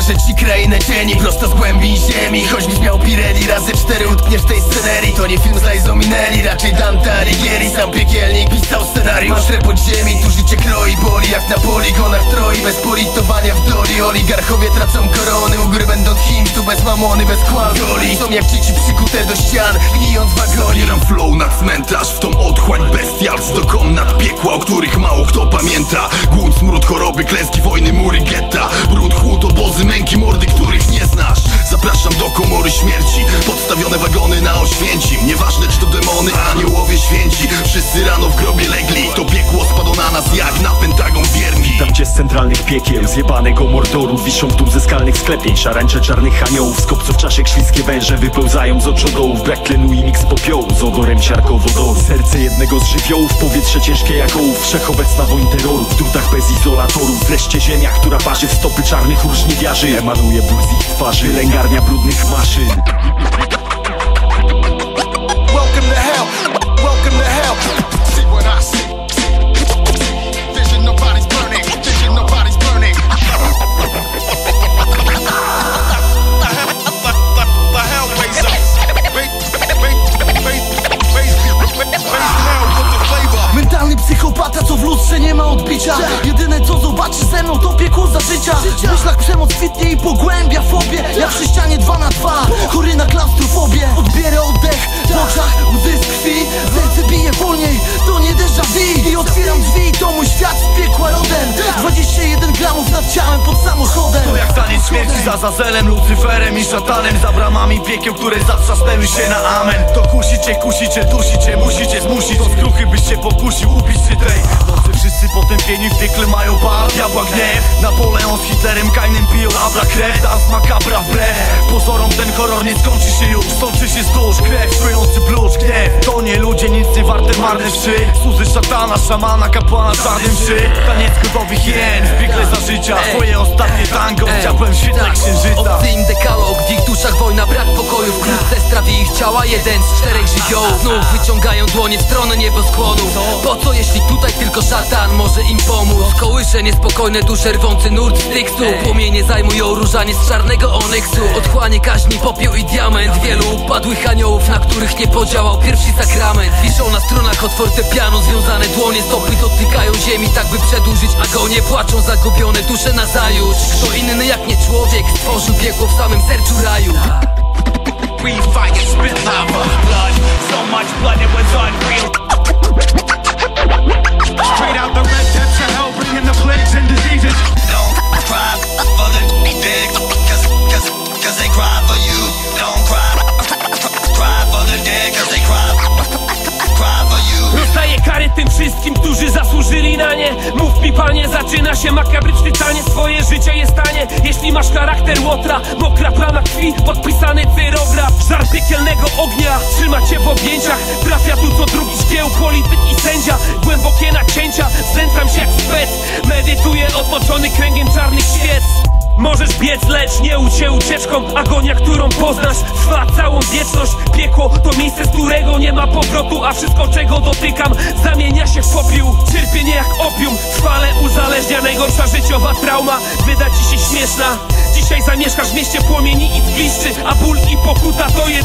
Pokażę ci krainę cieni prosto z głębi ziemi. Choćbyś miał Pirelli razy 4 utkniesz tej scenerii. To nie film z Liza Minnelli, raczej Dante Alighieri. Sam piekielnik pisał scenariusz. Masz podziemi, tu życie kroi, boli jak na poligonach Troi. Bez politowania w doli, oligarchowie tracą korony. U góry będąc him, tu bez mamony, bez kłamstoli. Są jak dzieci przykute do ścian, gnijąc w wagonie. Zabieram flow na cmentarz, w tą otchłań bestialstw do komnat piekła, o których mało kto pamięta. Głód, smród, choroby, klęski, wojny, mury, getta. Brud, chłód, obozy, męki, mordy, których nie znasz. Zapraszam do komory śmierci, podstawione wagony na Oświęcim. Nieważne czy to demony, aniołowie święci. Wszyscy rano w grobie legli, to piekło spadło na nas jak na Pentagon wierni. Witam cię z centralnych piekieł, zjebanego Mordoru. Wiszą tu ze skalnych sklepień, szarańcze czarnych aniołów. Z kopców czaszek śliskie węże wypełzają z oczodołów. Brak tlenu i miks popiołu z odorem siarkowodoru. Serce jednego z żywiołów, powietrze ciężkie jak ołów. Wszechobecna woń terroru, w drutach bez izolatorów. Wreszcie ziemia, która waży w stopy czarnych różniwiarzy. Emanuje ból z ich twarzy, lęgarnia brudnych maszyn. Welcome to hell, welcome to hell. See what I see. Vision nobody's burning, vision nobody's burning. The hell raise up. Raise hell with the flavor. Mentalny psychopata, co w lustrze nie ma odbicia. Jedyne co zobaczy ze mną to piekło za życia. W myślach przemoc kwitnie i pogłębia fobię. Jak przy ścianie 2 na 2, chory na klaustrofobię. Odbierę oddech, w oczach łzy z krwi. Serce bije wolniej, to nie déjà vu. I otwieram drzwi, to mój świat z piekła rodem. 21 gramów nad ciałem pod samochodem. To jak taniec śmierci za Zazelem, Lucyferem i szatanem. Za bramami piekieł, które zatrzasnęły się na amen. To kusicie, dusicie, musicie zmusić. To skruchy byś się pokusił, upić się tej nocy. Wszyscy potępieni w piekle mają bar, diabła gniew. Napoleon z Hitlerem, Kainem piją abra krew. Dans makabra wbrew pozorom, ten horror nie skończy się już. Sączy się z dusz, krew, czujący blusz, gniew. To nie ludzie, nic nie warte marne wszy. Słuzy szatana, szamana, kapłana, czarnym mszy. Taniec gotowych hien, w piekle za życia. Twoje ostatnie tango, chciałbym w świetle księżyca. Obcy im dekalog, w ich duszach wojna, brak pokoju. Wkrótce strawi ich ciała jeden z 4 żywiołów. Znów wyciągają dłonie w stronę nieboskłonu. Po co jeśli tutaj tylko szatan może im pomóc? Kołysze niespokojne dusze, rwący nurt styksu. Płomienie zajmują różanie z czarnego onyksu. Otchłanie kaźni, popiół i diament. Wielu upadłych aniołów, na których nie podziałał pierwszy sakrament. Wiszą na stronach od fortepianu, związane dłonie, stopy dotykają ziemi, tak by przedłużyć agonię. Płaczą zagubione dusze nazajutrz. Kto inny jak nie człowiek stworzył piekło w samym sercu raju. We fight and spit lava blood, so much blood it was unreal. Straight out the red depths of hell, bringing the plagues and diseases. Don't cry for the dead, cause they cry for you. Don't cry for the dead, cause they cry for you. Rozdaję kary tym wszystkim, którzy zasłużyli na nie. Mów mi panie, zaczyna się makabryczny taniec. Swoje życie jest tanie, jeśli masz charakter łotra. Mokra plama krwi, podpisany cyrograf. Żar piekielnego ognia, trzyma cię w objęciach. Trafia tu co drugi szkieł, polityk i sędzia. Głębokie nacięcia, znęcam się jak spec. Medytuję otoczony kręgiem czarnych świec. Możesz biec, lecz nie udź się ucieczką. Agonia, którą poznasz, trwa całą wieczność. Piekło to miejsce, z którego nie ma powrotu. A wszystko, czego dotykam, zamienia się w popiół. Cierpienie jak opium, trwale uzależnia. Najgorsza życiowa trauma wyda ci się śmieszna. Dzisiaj zamieszkasz w mieście płomieni i zgliszczy, a ból i pokuta to jest